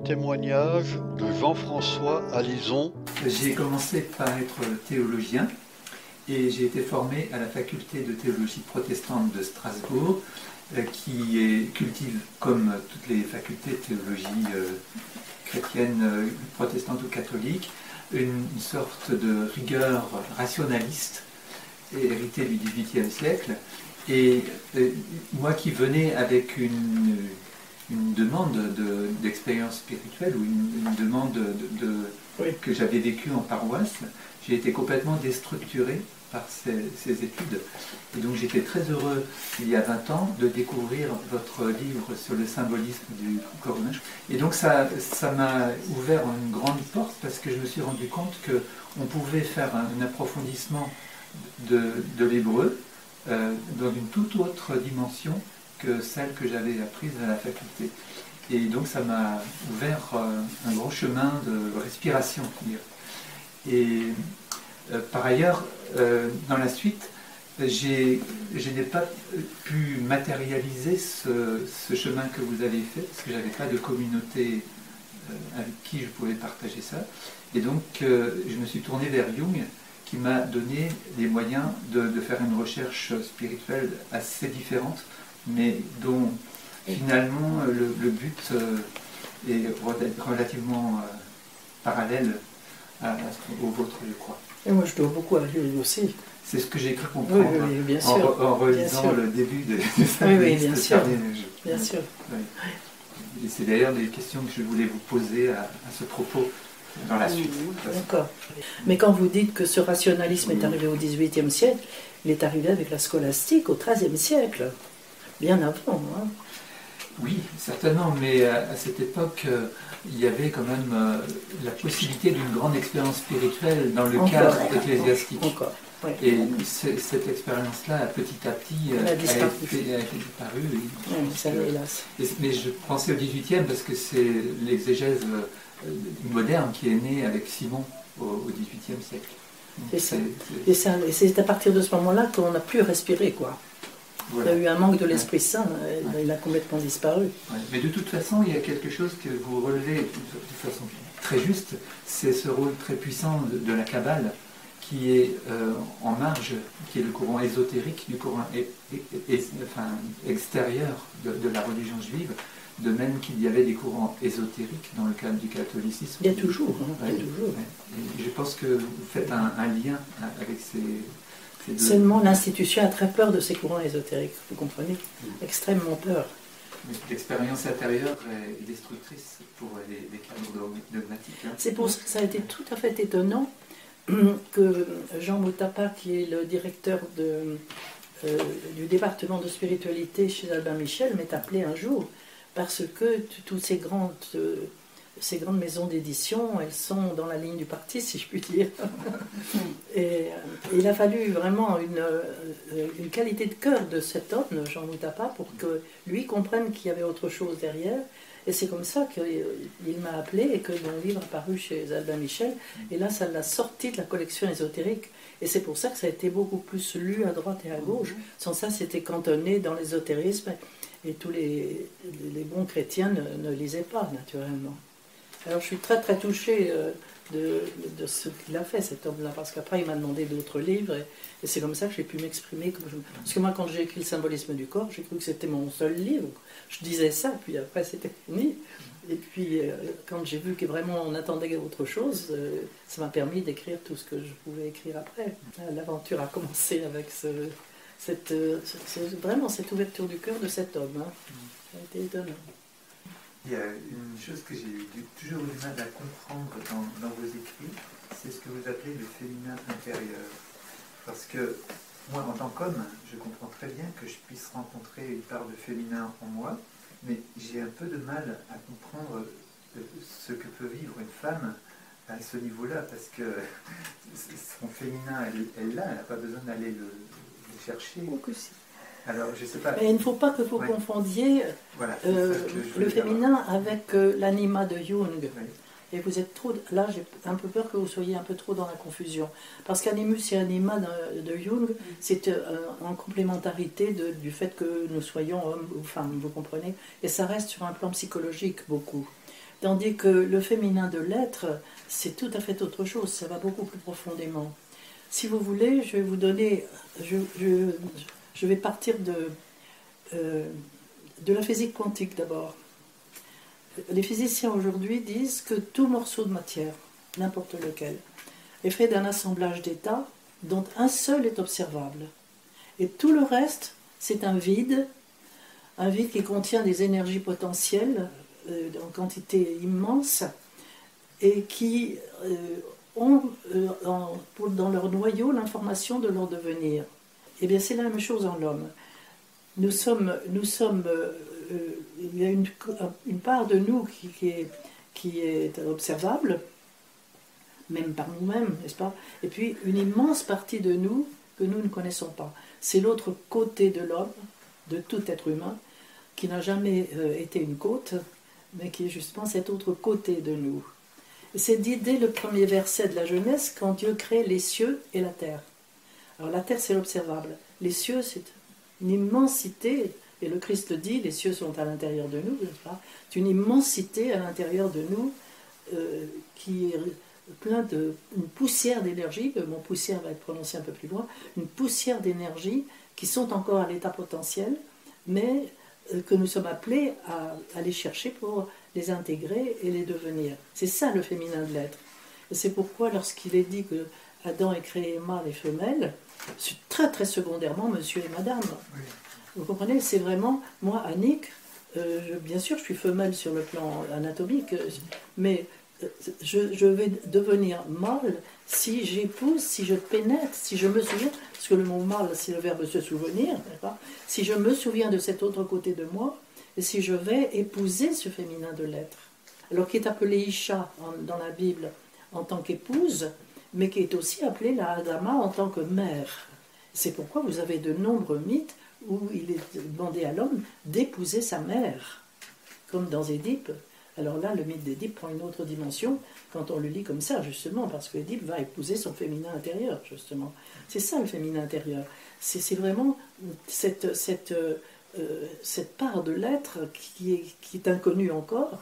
témoignage de Jean-François Alison. J'ai commencé par être théologien et j'ai été formé à la faculté de théologie protestante de Strasbourg qui cultive, comme toutes les facultés de théologie chrétienne, protestante ou catholique, une sorte de rigueur rationaliste héritée du XVIIIe siècle. Et moi qui venais avec une demande d'expérience spirituelle ou une demande que j'avais vécue en paroisse, j'ai été complètement déstructuré par ces études. Et donc j'étais très heureux, il y a 20 ans, de découvrir votre livre sur le symbolisme du corps humain. Et donc ça m'a ouvert une grande porte parce que je me suis rendu compte qu'on pouvait faire un approfondissement de l'hébreu dans une toute autre dimension que celle que j'avais apprise à la faculté. Et donc ça m'a ouvert un grand chemin de respiration. Et par ailleurs, dans la suite, je n'ai pas pu matérialiser ce chemin que vous avez fait, parce que je n'avais pas de communauté avec qui je pouvais partager ça. Et donc je me suis tourné vers Jung, qui m'a donné les moyens de faire une recherche spirituelle assez différente, mais dont finalement le but est relativement parallèle au vôtre, je crois. Et moi je dois beaucoup à lui aussi. C'est ce que j'ai cru comprendre oui, bien sûr, en relisant le début de ça. Oui, bien sûr. Bien sûr. Oui. Et c'est d'ailleurs des questions que je voulais vous poser à ce propos dans la suite. D'accord. Mais quand vous dites que ce rationalisme est arrivé au XVIIIe siècle, il est arrivé avec la scolastique au XIIIe siècle, bien avant. Hein. Oui, certainement, mais à cette époque, il y avait quand même la possibilité d'une grande expérience spirituelle dans le cadre ecclésiastique. Encore. Oui. Et cette expérience-là, petit à petit, a été disparue. Oui, ça, hélas. Mais je pensais au XVIIIe parce que c'est l'exégèse moderne qui est née avec Simon au XVIIIe siècle. C'est ça. Et c'est à partir de ce moment-là qu'on n'a plus respiré, quoi. Voilà. Il y a eu un manque de l'Esprit Saint, il a complètement disparu. Ouais. Mais de toute façon, il y a quelque chose que vous relevez de façon très juste, c'est ce rôle très puissant de la Kabbale, qui est en marge, qui est le courant ésotérique du courant extérieur de la religion juive, de même qu'il y avait des courants ésotériques dans le cadre du catholicisme. Il y a toujours. Hein, il y a toujours. Et je pense que vous faites un lien avec ces deux. Seulement l'institution a très peur de ces courants ésotériques, vous comprenez, extrêmement peur. L'expérience intérieure est destructrice pour les cadres dogmatiques. Hein. C'est pour ça que ça a été tout à fait étonnant que Jean Moutapa, qui est le directeur du département de spiritualité chez Albin Michel, m'ait appelé un jour, parce que toutes ces grandes maisons d'édition, elles sont dans la ligne du parti, si je puis dire. Et il a fallu vraiment une qualité de cœur de cet homme, Jean Moutapa, pour que lui comprenne qu'il y avait autre chose derrière. Et c'est comme ça qu'il m'a appelé et que mon livre a paru chez Albin Michel. Et là, ça l'a sorti de la collection ésotérique. Et c'est pour ça que ça a été beaucoup plus lu à droite et à gauche. Sans ça, c'était cantonné dans l'ésotérisme. Et tous les bons chrétiens ne lisaient pas, naturellement. Alors je suis très très touchée de ce qu'il a fait, cet homme-là, parce qu'après il m'a demandé d'autres livres, et c'est comme ça que j'ai pu m'exprimer. Parce que moi, quand j'ai écrit le symbolisme du corps, j'ai cru que c'était mon seul livre. Je disais ça, puis après c'était fini. Et puis quand j'ai vu que vraiment on attendait autre chose, ça m'a permis d'écrire tout ce que je pouvais écrire après. L'aventure a commencé avec vraiment cette ouverture du cœur de cet homme. Hein. Ça a été étonnant. Il y a une chose que j'ai toujours eu du mal à comprendre dans vos écrits, c'est ce que vous appelez le féminin intérieur. Parce que moi, en tant qu'homme, je comprends très bien que je puisse rencontrer une part de féminin en moi, mais j'ai un peu de mal à comprendre ce que peut vivre une femme à ce niveau-là, parce que son féminin, elle l'a, elle n'a pas besoin d'aller le chercher. Alors, je sais pas. Mais il ne faut pas que vous confondiez le féminin avec l'anima de Jung. Oui. Et vous êtes trop... Là, j'ai un peu peur que vous soyez un peu trop dans la confusion. Parce qu'animus et anima de Jung, c'est en complémentarité du fait que nous soyons hommes ou femmes, vous comprenez? Et ça reste sur un plan psychologique, beaucoup. Tandis que le féminin de l'être, c'est tout à fait autre chose, ça va beaucoup plus profondément. Si vous voulez, je vais vous donner, je vais partir de la physique quantique d'abord. Les physiciens aujourd'hui disent que tout morceau de matière, n'importe lequel, est fait d'un assemblage d'états dont un seul est observable. Et tout le reste, c'est un vide qui contient des énergies potentielles en quantité immense et qui ont dans leur noyau l'information de leur devenir. Eh bien, c'est la même chose en l'homme. Il y a une part de nous qui est observable, même par nous-mêmes, n'est-ce pas? Et puis une immense partie de nous que nous ne connaissons pas. C'est l'autre côté de l'homme, de tout être humain, qui n'a jamais été une côte, mais qui est justement cet autre côté de nous. Et c'est dit dès le premier verset de la Genèse, quand Dieu crée les cieux et la terre. Alors la terre, c'est l'observable. Les cieux, c'est une immensité, et le Christ le dit, les cieux sont à l'intérieur de nous, n'est-ce pas? C'est une immensité à l'intérieur de nous qui est plein une poussière d'énergie, le mot poussière va être prononcé un peu plus loin, une poussière d'énergie qui sont encore à l'état potentiel, mais que nous sommes appelés à aller chercher pour les intégrer et les devenir. C'est ça le féminin de l'être. Et c'est pourquoi lorsqu'il est dit que Adam est créé mâle et femelle, c'est très très secondairement monsieur et madame. Oui. Vous comprenez, c'est vraiment, moi, Annick, bien sûr je suis femelle sur le plan anatomique, mais je vais devenir mâle si j'épouse, si je pénètre, si je me souviens, parce que le mot mâle, c'est le verbe se souvenir, si je me souviens de cet autre côté de moi, et si je vais épouser ce féminin de l'être. Alors qui est appelé Isha dans la Bible en tant qu'épouse, mais qui est aussi appelée la Adama en tant que mère. C'est pourquoi vous avez de nombreux mythes où il est demandé à l'homme d'épouser sa mère, comme dans Édipe. Alors là, le mythe d'Édipe prend une autre dimension quand on le lit comme ça, justement, parce qu'Édipe va épouser son féminin intérieur, justement. C'est ça, le féminin intérieur. C'est vraiment cette part de l'être qui est inconnue encore,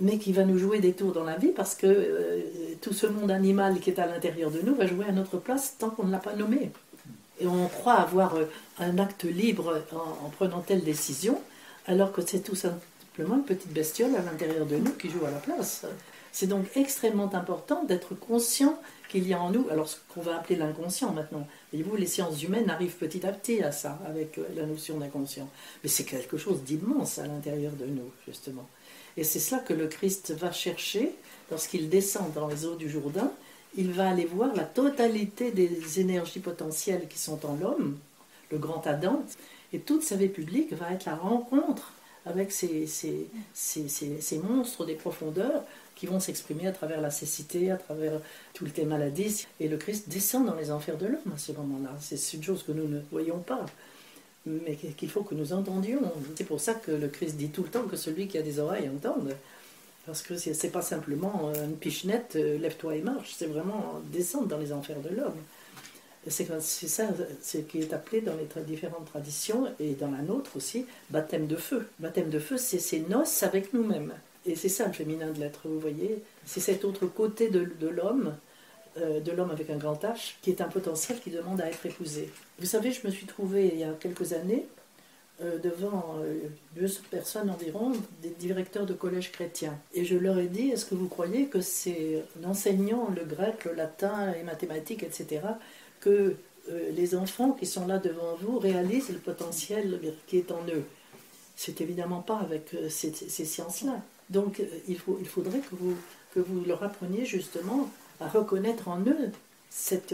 mais qui va nous jouer des tours dans la vie, parce que tout ce monde animal qui est à l'intérieur de nous va jouer à notre place tant qu'on ne l'a pas nommé. Et on croit avoir un acte libre en prenant telle décision, alors que c'est tout simplement une petite bestiole à l'intérieur de nous qui joue à la place. C'est donc extrêmement important d'être conscient qu'il y a en nous, alors ce qu'on va appeler l'inconscient maintenant. Voyez-vous, les sciences humaines arrivent petit à petit à ça, avec la notion d'inconscient. Mais c'est quelque chose d'immense à l'intérieur de nous, justement. Et c'est cela que le Christ va chercher lorsqu'il descend dans les eaux du Jourdain. Il va aller voir la totalité des énergies potentielles qui sont en l'homme, le grand Adam, et toute sa vie publique va être la rencontre avec ces monstres des profondeurs qui vont s'exprimer à travers la cécité, à travers toutes les maladies. Et le Christ descend dans les enfers de l'homme à ce moment-là. C'est une chose que nous ne voyons pas, mais qu'il faut que nous entendions. C'est pour ça que le Christ dit tout le temps que celui qui a des oreilles entende. Parce que c'est pas simplement une pichenette, lève-toi et marche, c'est vraiment descendre dans les enfers de l'homme. C'est ça ce qui est appelé dans les différentes traditions, et dans la nôtre aussi, baptême de feu. Baptême de feu, c'est ces noces avec nous-mêmes. Et c'est ça le féminin de l'être, vous voyez. C'est cet autre côté de l'homme avec un grand H, qui est un potentiel qui demande à être épousé. Vous savez, je me suis trouvée il y a quelques années devant 200 personnes environ, des directeurs de collèges chrétiens. Et je leur ai dit, est-ce que vous croyez que c'est en enseignant le grec, le latin, les mathématiques, etc., que les enfants qui sont là devant vous réalisent le potentiel qui est en eux? C'est évidemment pas avec ces sciences-là. Donc il faudrait que vous leur appreniez justement à reconnaître en eux cet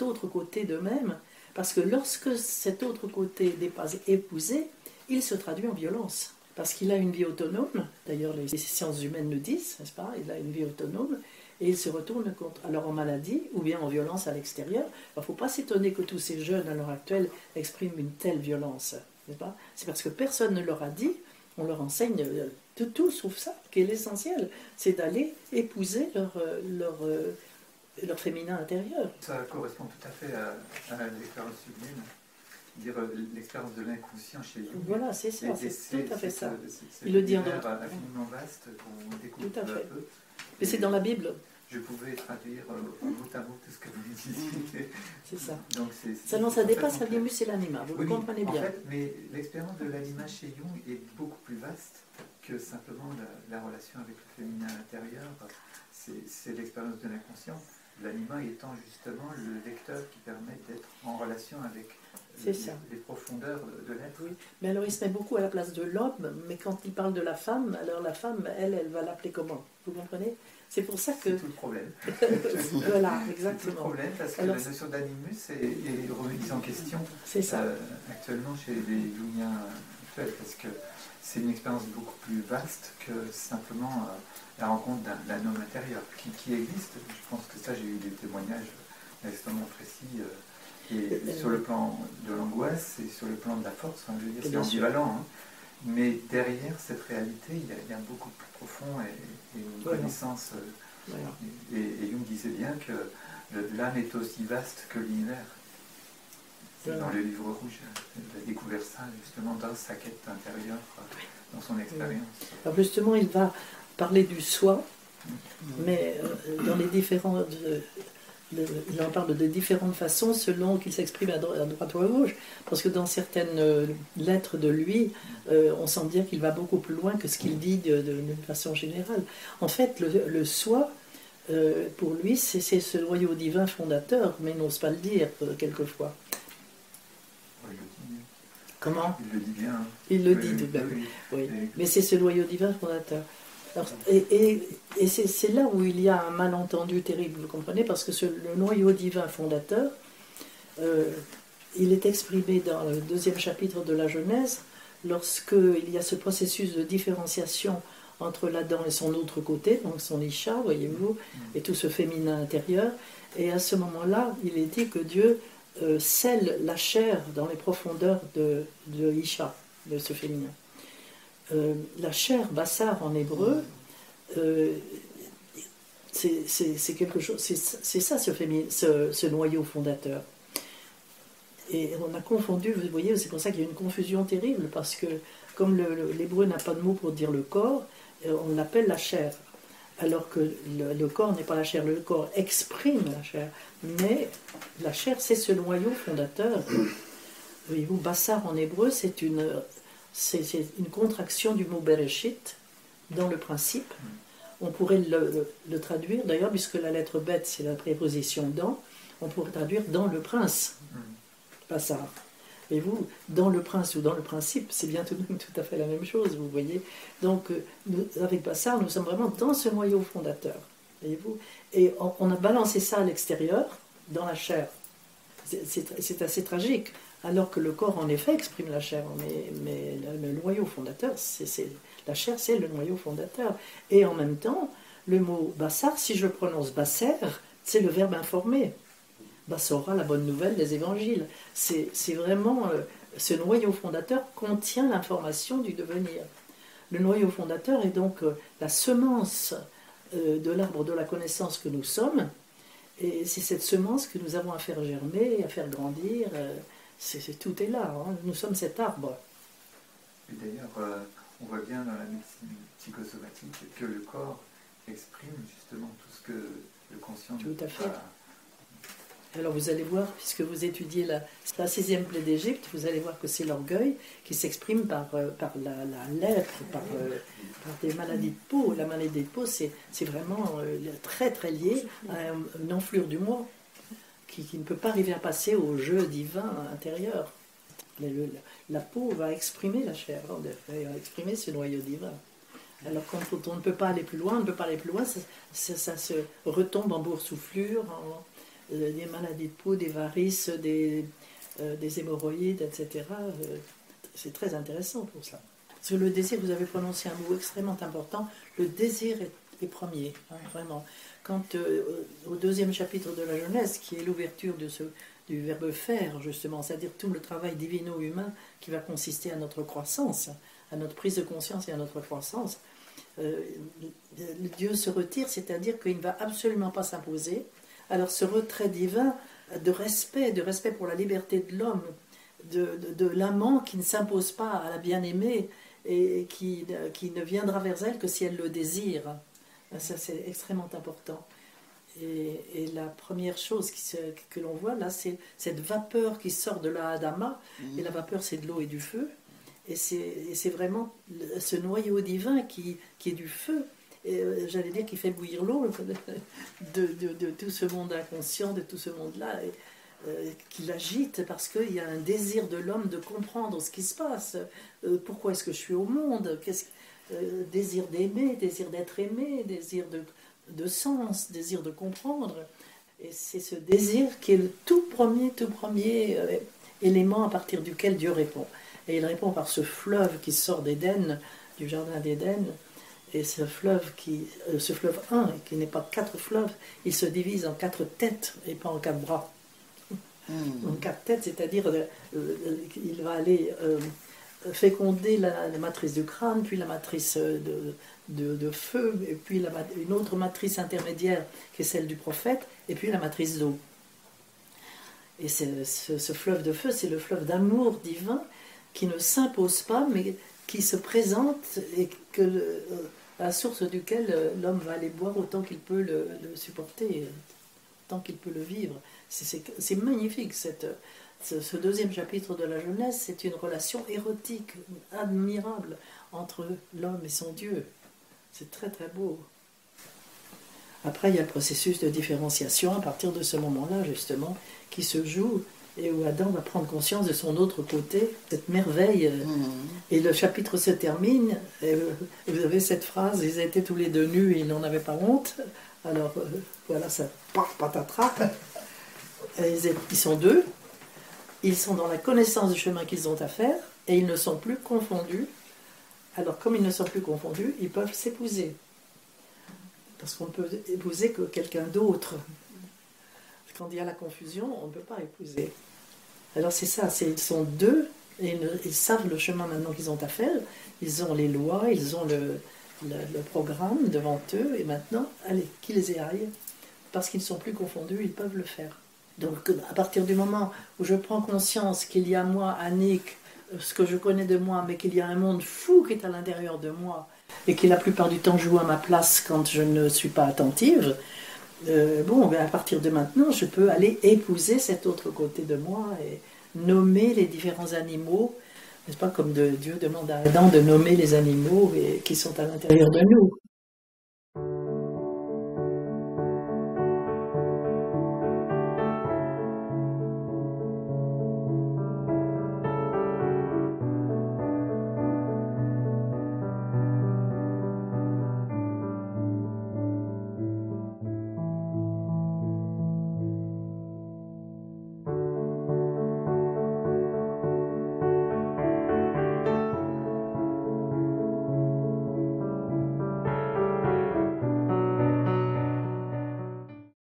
autre côté d'eux-mêmes, parce que lorsque cet autre côté n'est pas épousé, il se traduit en violence. Parce qu'il a une vie autonome, d'ailleurs les sciences humaines le disent, n'est-ce pas? Il a une vie autonome, et il se retourne alors en maladie, ou bien en violence à l'extérieur. Il ne faut pas s'étonner que tous ces jeunes à l'heure actuelle expriment une telle violence, n'est-ce pas? C'est parce que personne ne leur a dit, on leur enseigne de tout sauf ça, qui est l'essentiel, c'est d'aller épouser leur féminin intérieur. Ça correspond tout à fait à la déclaration sublime. dire l'expérience de l'inconscient chez Jung. Voilà, c'est ça, Et c'est tout à fait ça. C'est Il le dit en univers d'autres. infiniment vaste qu'on découvre Tout à peu à fait. peu. Mais c'est dans la Bible, Je pouvais traduire mot à mot tout ce que vous me disiez. c'est ça. Donc Ça dépasse complètement l'animus et l'anima, vous Oui, le comprenez en bien. fait, mais l'expérience de l'anima chez Jung est beaucoup plus vaste que simplement la relation avec le féminin intérieur. C'est l'expérience de l'inconscient. L'anima étant justement le vecteur qui permet d'être en relation avec les profondeurs de l'être. Oui. Mais alors il se met beaucoup à la place de l'homme, mais quand il parle de la femme, alors la femme, elle va l'appeler comment? Vous comprenez? C'est pour ça que... C'est tout le problème. Voilà, C'est tout le exactement. problème parce que Alors, la notion d'animus est remise en question c'est ça. actuellement chez les Jungiens actuels parce que c'est une expérience beaucoup plus vaste que simplement la rencontre d'un homme intérieur qui existe. Je pense que ça, j'ai eu des témoignages extrêmement précis sur le plan de l'angoisse et sur le plan de la force. Enfin, je veux dire, c'est ambivalent. Hein. Mais derrière cette réalité, il y a beaucoup plus profond et une connaissance. Voilà. Et Jung disait bien que l'âme est aussi vaste que l'univers. Voilà. Dans le livre rouge, il a découvert ça justement dans sa quête intérieure, dans son expérience. Alors justement, il va parler du soi, mais dans les différentes... il en parle de différentes façons selon qu'il s'exprime à droite ou à gauche, parce que dans certaines lettres de lui, on sent bien qu'il va beaucoup plus loin que ce qu'il dit d'une façon générale. En fait, le soi, pour lui, c'est ce noyau divin fondateur, mais il n'ose pas le dire quelquefois. Oui, il le dit bien. Comment? Il le dit bien. Hein. Il le dit tout de même. Oui. Mais c'est ce noyau divin fondateur. Alors, et c'est là où il y a un malentendu terrible, vous comprenez, parce que le noyau divin fondateur, il est exprimé dans le 2e chapitre de la Genèse, lorsqu'il y a ce processus de différenciation entre l'Adam et son autre côté, donc son Isha, voyez-vous, et tout ce féminin intérieur. Et à ce moment-là, il est dit que Dieu scelle la chair dans les profondeurs de Isha, de ce féminin. La chair, bassar en hébreu, c'est quelque chose, c'est ça ce noyau fondateur. Et on a confondu, vous voyez, c'est pour ça qu'il y a une confusion terrible, parce que comme l'hébreu n'a pas de mot pour dire le corps, on l'appelle la chair, alors que le corps n'est pas la chair, le corps exprime la chair, mais la chair c'est ce noyau fondateur. Voyez-vous, bassar en hébreu, c'est une contraction du mot Bereshit dans le principe. On pourrait le traduire, d'ailleurs, puisque la lettre bête, c'est la préposition dans, on pourrait traduire dans le prince. Bassar. Et vous, dans le prince ou dans le principe, c'est bien tout à fait la même chose, vous voyez. Donc, avec Bassar, nous sommes vraiment dans ce noyau fondateur. Voyez-vous. Et on a balancé ça à l'extérieur, dans la chair. C'est assez tragique. Alors que le corps, en effet, exprime la chair. Mais le noyau fondateur, la chair, c'est le noyau fondateur. Et en même temps, le mot bassar, si je le prononce basser, c'est le verbe informé. Bassora, la bonne nouvelle des évangiles. C'est vraiment, ce noyau fondateur contient l'information du devenir. Le noyau fondateur est donc la semence de l'arbre de la connaissance que nous sommes. Et c'est cette semence que nous avons à faire germer, à faire grandir. Tout est là, hein. Nous sommes cet arbre. Et d'ailleurs, on voit bien dans la médecine psychosomatique que le corps exprime justement tout ce que le conscient... Tout à fait. Alors vous allez voir, puisque vous étudiez la 6e plaie d'Égypte, vous allez voir que c'est l'orgueil qui s'exprime par la lèpre, par des maladies de peau. La maladie de peau, c'est vraiment très très lié à une enflure du moi qui ne peut pas arriver à passer au jeu divin intérieur. La peau va exprimer la chair, va exprimer ce noyau divin. Alors quand on ne peut pas aller plus loin, ça se retombe en boursouflure, des maladies de peau, des varices, des hémorroïdes, etc. C'est très intéressant pour ça. Sur le désir, vous avez prononcé un mot extrêmement important. Le désir est premier, hein, vraiment. Quand au 2e chapitre de la Genèse, qui est l'ouverture du verbe faire, justement, c'est-à-dire tout le travail divino-humain qui va consister à notre croissance, à notre prise de conscience et à notre croissance, Dieu se retire, c'est-à-dire qu'il ne va absolument pas s'imposer. Alors ce retrait divin de respect pour la liberté de l'homme, de l'amant qui ne s'impose pas à la bien-aimée et qui ne viendra vers elle que si elle le désire. Ça, c'est extrêmement important. Et la première chose que l'on voit là, c'est cette vapeur qui sort de la Hadama. Et la vapeur, c'est de l'eau et du feu. Et c'est vraiment ce noyau divin qui est du feu. J'allais dire qui fait bouillir l'eau de tout ce monde inconscient, de tout ce monde-là, qui l'agite parce qu'il y a un désir de l'homme de comprendre ce qui se passe. Pourquoi est-ce que je suis au monde? Désir d'aimer, désir d'être aimé, désir de sens, désir de comprendre. Et c'est ce désir qui est le tout premier élément à partir duquel Dieu répond. Et il répond par ce fleuve qui sort d'Éden, du jardin d'Éden. Et ce fleuve 1, qui n'est pas 4 fleuves, il se divise en 4 têtes et pas en 4 bras. En 4 têtes, c'est-à-dire il va aller féconder la matrice du crâne, puis la matrice de feu, et puis une autre matrice intermédiaire qui est celle du prophète, et puis la matrice d'eau. Et ce fleuve de feu, c'est le fleuve d'amour divin qui ne s'impose pas, mais qui se présente et à la source duquel l'homme va aller boire autant qu'il peut le supporter, tant qu'il peut le vivre. C'est magnifique, ce deuxième chapitre de la Genèse, c'est une relation érotique, admirable, entre l'homme et son Dieu. C'est très très beau. Après, il y a le processus de différenciation à partir de ce moment-là, justement, qui se joue et où Adam va prendre conscience de son autre côté, cette merveille. Et le chapitre se termine, et vous avez cette phrase, ils étaient tous les deux nus et ils n'en avaient pas honte. Alors voilà, ça patatras. Ils sont deux, ils sont dans la connaissance du chemin qu'ils ont à faire, et ils ne sont plus confondus. Alors comme ils ne sont plus confondus, ils peuvent s'épouser. Parce qu'on ne peut épouser que quelqu'un d'autre. Quand il y a la confusion, on ne peut pas épouser. Alors c'est ça, ils sont deux, et ils savent le chemin maintenant qu'ils ont à faire, ils ont les lois, ils ont le programme devant eux, et maintenant, allez, qu'ils y aillent, parce qu'ils ne sont plus confondus, ils peuvent le faire. Donc à partir du moment où je prends conscience qu'il y a moi, Annick, ce que je connais de moi, mais qu'il y a un monde fou qui est à l'intérieur de moi, et qui la plupart du temps joue à ma place quand je ne suis pas attentive, à partir de maintenant, je peux aller épouser cet autre côté de moi et nommer les différents animaux, n'est-ce pas, comme Dieu demande à Adam de nommer les animaux qui sont à l'intérieur de nous.